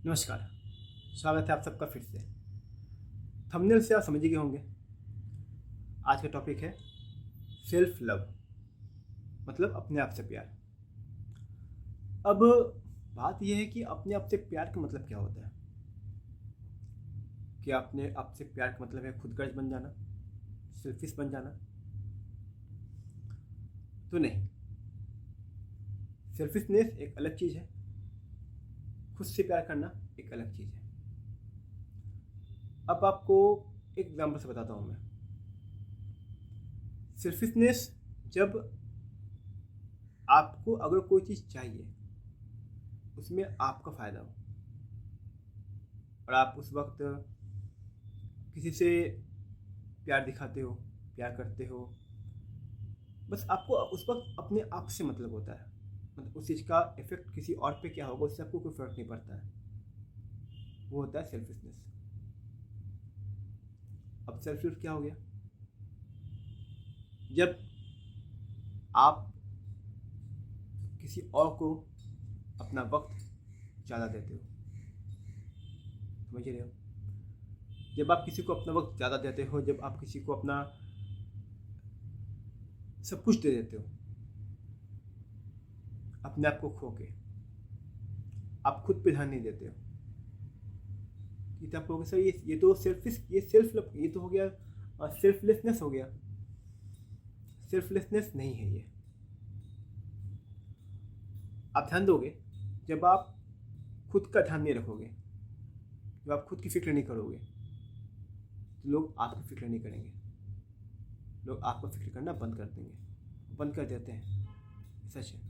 नमस्कार। स्वागत है आप सबका फिर से। थंबनेल से आप समझ गए होंगे आज का टॉपिक है सेल्फ लव, मतलब अपने आप से प्यार। अब बात यह है कि अपने आप से प्यार का मतलब क्या होता है। क्या अपने आप से प्यार का मतलब है खुदगर्ज बन जाना, सेल्फिश बन जाना? तो नहीं, सेल्फिशनेस एक अलग चीज़ है, खुद से प्यार करना एक अलग चीज़ है। अब आपको एक एग्जाम्पल से बताता हूँ मैं। सेल्फिशनेस जब आपको अगर कोई चीज़ चाहिए उसमें आपका फ़ायदा हो और आप उस वक्त किसी से प्यार दिखाते हो, प्यार करते हो, बस आपको उस वक्त अपने आप से मतलब होता है। मतलब उस चीज़ का इफेक्ट किसी और पे क्या होगा उससे आपको कोई फ़र्क नहीं पड़ता है। वो होता है सेल्फिशनेस। अब सेल्फिश क्या हो गया? जब आप किसी और को अपना वक्त ज़्यादा देते हो, समझ रहे हो? जब आप किसी को अपना वक्त ज़्यादा देते हो, जब आप किसी को अपना सब कुछ दे देते हो, अपने आप को खो के आप खुद पे ध्यान नहीं देते हो, ये तो आप कहोगे सर ये तो सेल्फिश, ये सेल्फ लव, ये तो हो गया सेल्फलेसनेस हो गया। सेल्फलेसनेस नहीं है ये। आप ध्यान दोगे जब आप खुद का ध्यान नहीं रखोगे, जब आप खुद की फिक्र नहीं करोगे तो लोग आपकी फिक्र नहीं करेंगे। लोग आपको फिक्र करना बंद कर देंगे, बंद कर देते हैं। सच है।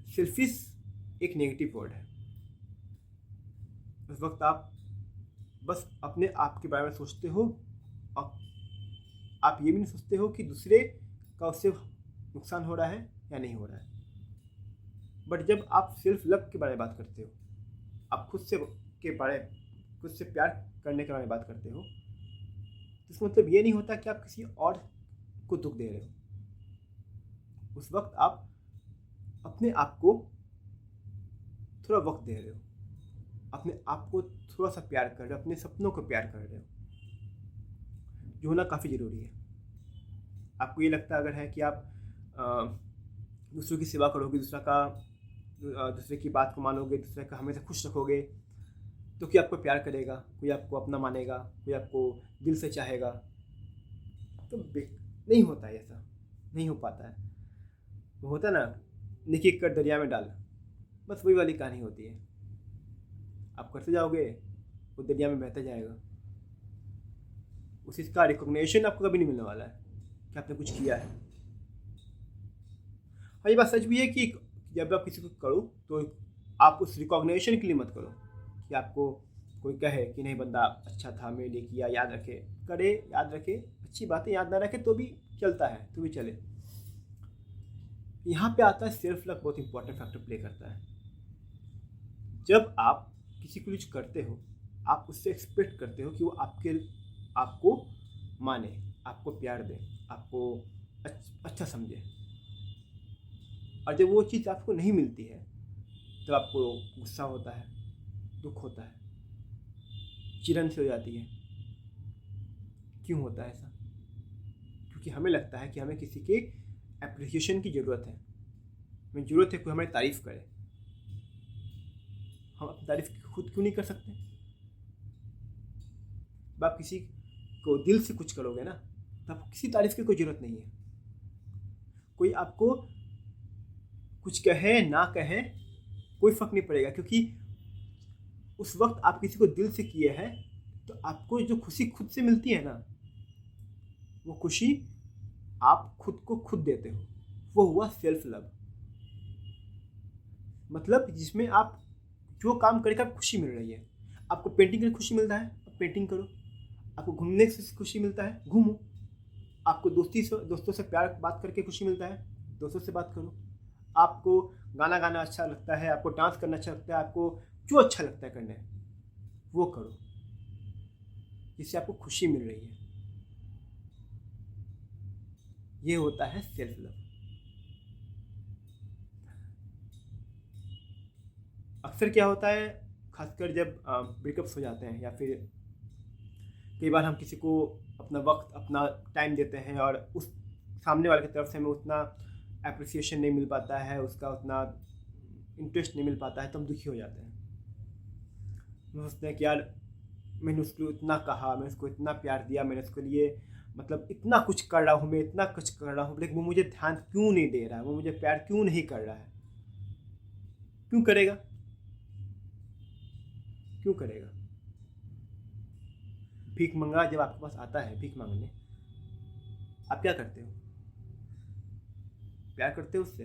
सेल्फिश एक नेगेटिव वर्ड है। उस वक्त आप बस अपने आप के बारे में सोचते हो और आप ये भी नहीं सोचते हो कि दूसरे का उससे नुकसान हो रहा है या नहीं हो रहा है। बट जब आप सेल्फ लव के बारे में बात करते हो, आप खुद से के बारे खुद से प्यार करने के बारे में बात करते हो, तो इसका मतलब ये नहीं होता कि आप किसी और को दुख दे रहे हो। उस वक्त आप अपने आप को थोड़ा वक्त दे रहे हो, अपने आप को थोड़ा सा प्यार कर रहे हो, अपने सपनों को प्यार कर रहे हो, जो होना काफ़ी ज़रूरी है। आपको ये लगता अगर है कि आप दूसरों की सेवा करोगे, दूसरे की बात को मानोगे, दूसरे का हमेशा खुश रखोगे, तो कोई आपको प्यार करेगा, कोई आपको अपना मानेगा, कोई आपको दिल से चाहेगा? तो नहीं होता है, ऐसा नहीं हो पाता है। वो होता है ना, निकी कर दरिया में डाल, बस वही वाली कहानी होती है। आप करते जाओगे, वो दरिया में बहता जाएगा, उस चीज़ का रिकॉग्निशन आपको कभी नहीं मिलने वाला है कि आपने कुछ किया है। हाँ, ये बात सच भी है कि जब आप किसी को करो तो आप उस रिकॉग्निशन के लिए मत करो कि आपको कोई कहे कि नहीं बंदा अच्छा था, मेरे लिए किया, याद रखे। करे, याद रखे, अच्छी बातें याद ना रखे तो भी चलता है, तो भी चले। यहाँ पे आता है सेल्फ लव बहुत इंपॉर्टेंट फैक्टर प्ले करता है। जब आप किसी को कुछ करते हो, आप उससे एक्सपेक्ट करते हो कि वो आपको माने, आपको प्यार दे, आपको अच्छा समझे। और जब वो चीज़ आपको नहीं मिलती है तो आपको गुस्सा होता है, दुख होता है, चिढ़न सी हो जाती है। क्यों होता है ऐसा? क्योंकि हमें लगता है कि हमें किसी के एप्रिसिएशन की ज़रूरत है, हमें ज़रूरत है कोई हमारी तारीफ़ करे। हम अपनी तारीफ़ खुद क्यों नहीं कर सकते? जब आप किसी को दिल से कुछ करोगे ना, तो आपको किसी तारीफ़ की कोई ज़रूरत नहीं है। कोई आपको कुछ कहे ना कहे कोई फ़र्क नहीं पड़ेगा, क्योंकि उस वक्त आप किसी को दिल से किए हैं तो आपको जो खुशी खुद से मिलती है ना, वो खुशी आप खुद को खुद देते हो। वो हुआ सेल्फ लव। मतलब जिसमें आप जो काम करके आपको खुशी मिल रही है। आपको पेंटिंग करके खुशी मिलता है, आप पेंटिंग करो। आपको घूमने से खुशी मिलता है, घूमो। आपको दोस्तों से प्यार बात करके खुशी मिलता है, दोस्तों से बात करो। आपको गाना गाना अच्छा लगता है, आपको डांस करना अच्छा लगता है, आपको जो अच्छा लगता है करने वो करो, जिससे आपको खुशी मिल रही है। ये होता है सेल्फ लव। अक्सर क्या होता है, खासकर जब ब्रेकअप्स हो जाते हैं या फिर कई बार हम किसी को अपना वक्त अपना टाइम देते हैं और उस सामने वाले की तरफ से हमें उतना अप्रिसिएशन नहीं मिल पाता है, उसका उतना इंटरेस्ट नहीं मिल पाता है, तो हम दुखी हो जाते हैं। हम सोचते हैं कि यार मैंने उसको इतना कहा, मैंने उसको इतना प्यार दिया, मैंने उसके लिए मतलब इतना कुछ कर रहा हूँ, मैं इतना कुछ कर रहा हूँ, लेकिन वो मुझे ध्यान क्यों नहीं दे रहा है, वो मुझे प्यार क्यों नहीं कर रहा है। क्यों करेगा, क्यों करेगा? भीख मंगा जब आपके पास आता है भीख मांगने, आप क्या करते हो? प्यार करते हो उससे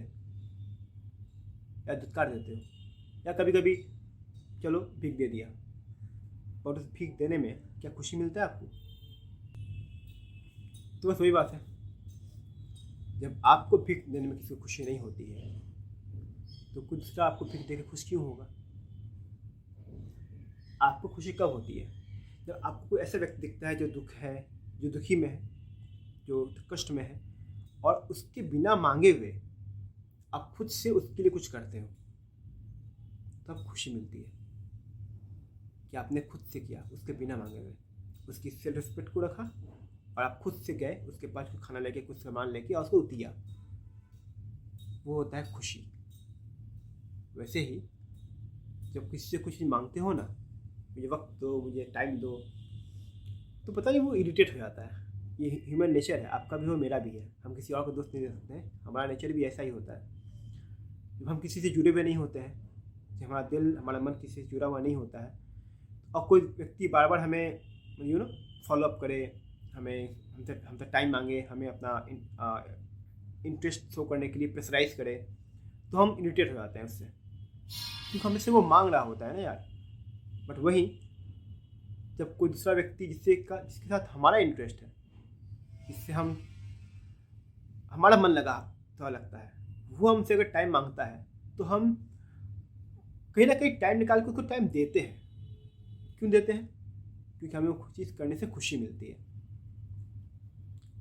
या दुत्कार देते हो? या कभी कभी चलो भीख दे दिया, और उस भीख देने में क्या खुशी मिलता है आपको? तो बस वही बात है, जब आपको भीख देने में किसी को खुशी नहीं होती है तो कोई दूसरा आपको भीख देकर खुश क्यों होगा? आपको खुशी कब होती है? जब आपको कोई ऐसा व्यक्ति दिखता है जो दुख है, जो दुखी में है, जो कष्ट में है, और उसके बिना मांगे हुए आप खुद से उसके लिए कुछ करते हो, तब खुशी मिलती है कि आपने खुद से किया, उसके बिना मांगे हुए, उसकी सेल्फ रिस्पेक्ट को रखा और आप खुद से गए उसके पास कुछ खाना लेके, कुछ सामान लेके और उसको दिया। वो होता है खुशी। वैसे ही जब किसी से कुछ मांगते हो ना, मुझे वक्त दो, मुझे टाइम दो, तो पता नहीं वो इरिटेट हो जाता है। ये ह्यूमन नेचर है, आपका भी हो मेरा भी है। हम किसी और को दोस्त नहीं दे सकते हैं, हमारा नेचर भी ऐसा ही होता है। जब हम किसी से जुड़े हुए नहीं होते हैं, जब हमारा दिल हमारा मन किसी से जुड़ा हुआ नहीं होता है, और कोई व्यक्ति बार बार हमें फॉलो अप करे, हमें हमसे टाइम मांगे, हमें अपना इंटरेस्ट शो करने के लिए प्रेशराइज करे, तो हम इरिटेट हो जाते हैं उससे, क्योंकि हमसे वो मांग रहा होता है ना यार। बट वही जब कोई दूसरा व्यक्ति जिसके साथ हमारा इंटरेस्ट है, जिससे हमारा मन लगा तो लगता है, वो हमसे अगर टाइम मांगता है तो हम कहीं ना कहीं टाइम निकाल के उसको टाइम देते हैं। क्यों देते हैं? क्योंकि हमें वो चीज़ करने से खुशी मिलती है।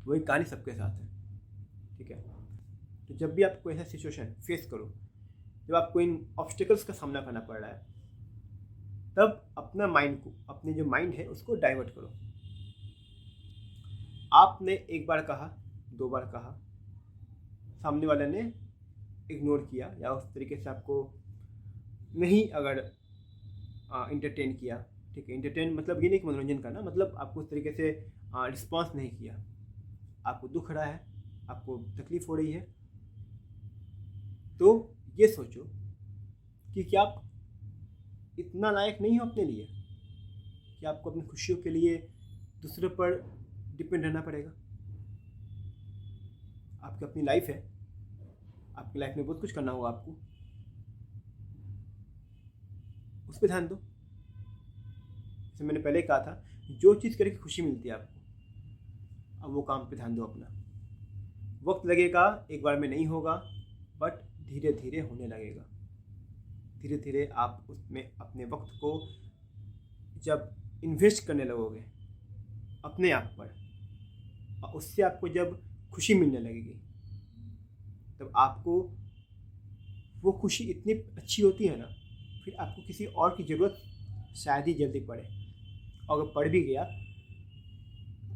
वही कहानी सबके साथ है, ठीक है? तो जब भी आप कोई ऐसा सिचुएशन फेस करो, जब आपको इन ऑब्स्टिकल्स का सामना करना पड़ रहा है, तब अपना माइंड को, अपने जो माइंड है उसको डाइवर्ट करो। आपने एक बार कहा, दो बार कहा, सामने वाले ने इग्नोर किया या उस तरीके से आपको नहीं अगर इंटरटेन किया, ठीक है? इंटरटेन मतलब ये नहीं कि मनोरंजन करना, मतलब आपको उस तरीके से रिस्पॉन्स नहीं किया, आपको दुख रहा है, आपको तकलीफ हो रही है, तो ये सोचो कि क्या आप इतना लायक नहीं हो अपने लिए कि आपको अपनी खुशियों के लिए दूसरों पर डिपेंड रहना पड़ेगा। आपकी अपनी लाइफ है, आपकी लाइफ में बहुत कुछ करना होगा आपको, उस पर ध्यान दो। जैसे मैंने पहले कहा था, जो चीज़ करके खुशी मिलती है आपको, अब वो काम पे ध्यान दो अपना। वक्त लगेगा, एक बार में नहीं होगा, बट धीरे धीरे होने लगेगा। धीरे धीरे आप उसमें अपने वक्त को जब इन्वेस्ट करने लगोगे अपने आप पर, और उससे आपको जब खुशी मिलने लगेगी, तब आपको वो खुशी इतनी अच्छी होती है ना, फिर आपको किसी और की ज़रूरत शायद ही जल्दी पड़े, और अगर पड़ भी गया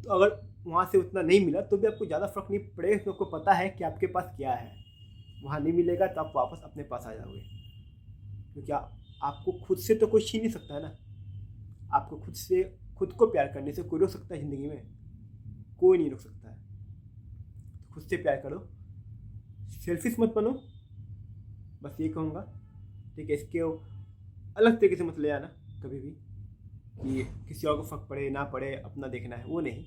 तो अगर वहाँ से उतना नहीं मिला तो भी आपको ज़्यादा फ़र्क नहीं पड़ेगा, क्योंकि आपको पता है कि आपके पास क्या है। वहाँ नहीं मिलेगा तो आप वापस अपने पास आ जाओगे, क्योंकि आपको खुद से तो कोई छीन नहीं सकता है ना। आपको खुद को प्यार करने से कोई रोक सकता है? ज़िंदगी में कोई नहीं रोक सकता है। तो खुद से प्यार करो, सेल्फिश मत बनो, बस ये कहूँगा, ठीक है? इसके अलग तरीके से मत ले आना कभी भी कि किसी और को फ़र्क पड़े ना पड़े, अपना देखना है, वो नहीं।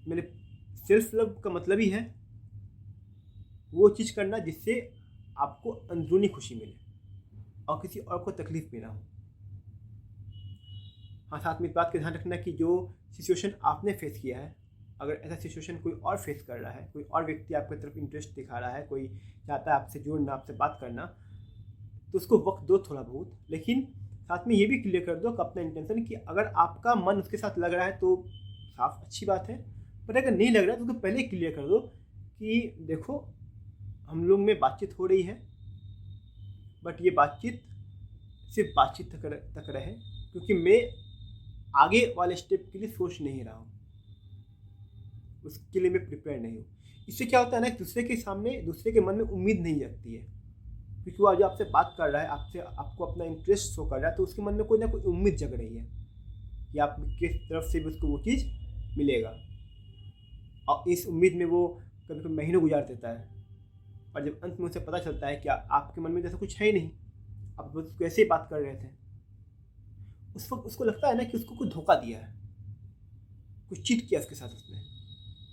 मैंने सेल्फ लव का मतलब ही है वो चीज़ करना जिससे आपको अंदरूनी खुशी मिले और किसी और को तकलीफ भी ना हो। हाँ, साथ में इस बात का ध्यान रखना कि जो सिचुएशन आपने फेस किया है, अगर ऐसा सिचुएशन कोई और फेस कर रहा है, कोई और व्यक्ति आपकी तरफ इंटरेस्ट दिखा रहा है, कोई चाहता है आपसे जुड़ना, आपसे बात करना, तो उसको वक्त दो थोड़ा बहुत, लेकिन साथ में ये भी क्लियर कर दो कि अपना इंटेंशन कि अगर आपका मन उसके साथ लग रहा है तो साफ अच्छी बात है, पर अगर नहीं लग रहा है तो उसको पहले क्लियर कर दो कि देखो हम लोग में बातचीत हो रही है, बट ये बातचीत सिर्फ बातचीत तक रहे, क्योंकि मैं आगे वाले स्टेप के लिए सोच नहीं रहा हूँ, उसके लिए मैं प्रिपेयर नहीं हूँ। इससे क्या होता है ना, दूसरे के सामने, दूसरे के मन में उम्मीद नहीं जगती है, क्योंकि वो आज आपसे बात कर रहा है, आपसे आपको अपना इंटरेस्ट शो कर रहा है, तो उसके मन में कोई ना कोई उम्मीद जग रही है कि आपकी तरफ से भी उसको वो चीज़ मिलेगा। और इस उम्मीद में वो कभी कभी महीनों गुजार देता है, और जब अंत में उसे पता चलता है कि आपके मन में जैसा कुछ है ही नहीं, आप बस कैसे ही बात कर रहे थे, उस वक्त उसको लगता है ना कि उसको कुछ धोखा दिया है, कुछ चीट किया उसके साथ उसने।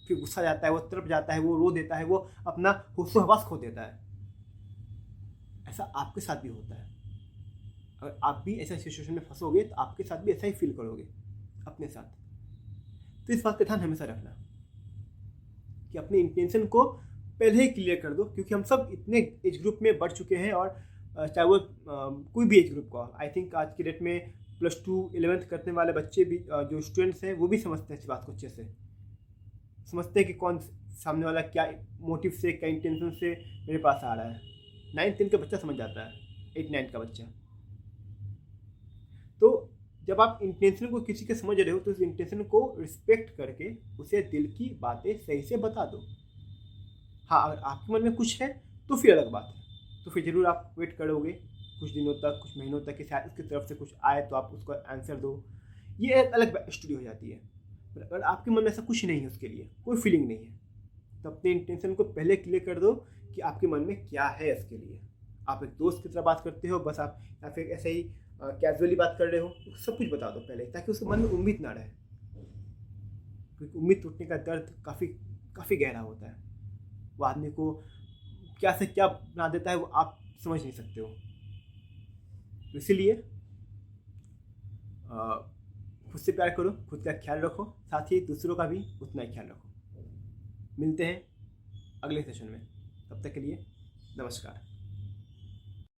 फिर गुस्सा जाता है, वो तड़प जाता है, वो रो देता है, वो अपना होशो हवास खो देता है। ऐसा आपके साथ भी होता है। अगर आप भी ऐसा सिचुएशन में फंसोगे तो आपके साथ भी ऐसा ही फील करोगे अपने साथ। तो इस बात का ध्यान हमेशा रखना कि अपने इंटेंशन को पहले ही क्लियर कर दो, क्योंकि हम सब इतने एज ग्रुप में बढ़ चुके हैं, और चाहे वो कोई भी एज ग्रुप का, आई थिंक आज की डेट में +2 11th करने वाले बच्चे भी, जो स्टूडेंट्स हैं, वो भी समझते हैं इस बात को अच्छे से, समझते हैं कि कौन सामने वाला क्या मोटिव से, क्या इंटेंशन से मेरे पास आ रहा है। 9th 10th का बच्चा समझ जाता है, 8 9 का बच्चा। तो जब आप इंटेंशन को किसी के समझ रहे हो तो उस इंटेंशन को रिस्पेक्ट करके उसे दिल की बातें सही से बता दो। हाँ, अगर आपके मन में कुछ है तो फिर अलग बात है, तो फिर ज़रूर आप वेट करोगे कुछ दिनों तक, कुछ महीनों तक कि शायद उसकी तरफ से कुछ आए तो आप उसको आंसर दो, ये एक अलग स्टोरी हो जाती है। पर अगर आपके मन में ऐसा कुछ नहीं है, उसके लिए कोई फीलिंग नहीं है, तो अपने इंटेंशन को पहले क्लियर कर दो कि आपके मन में क्या है इसके लिए। आप एक दोस्त की तरह बात करते हो बस, आप या फिर ऐसे ही कैजुअली बात कर रहे हो, तो सब कुछ बता दो पहले, ताकि उसके मन में उम्मीद ना रहे, क्योंकि उम्मीद टूटने का दर्द काफ़ी गहरा होता है। वो आदमी को क्या से क्या बना देता है वो आप समझ नहीं सकते हो। तो इसीलिए खुद से प्यार करो, खुद का ख्याल रखो, साथ ही दूसरों का भी उतना ही ख्याल रखो। मिलते हैं अगले सेशन में, तब तक के लिए नमस्कार।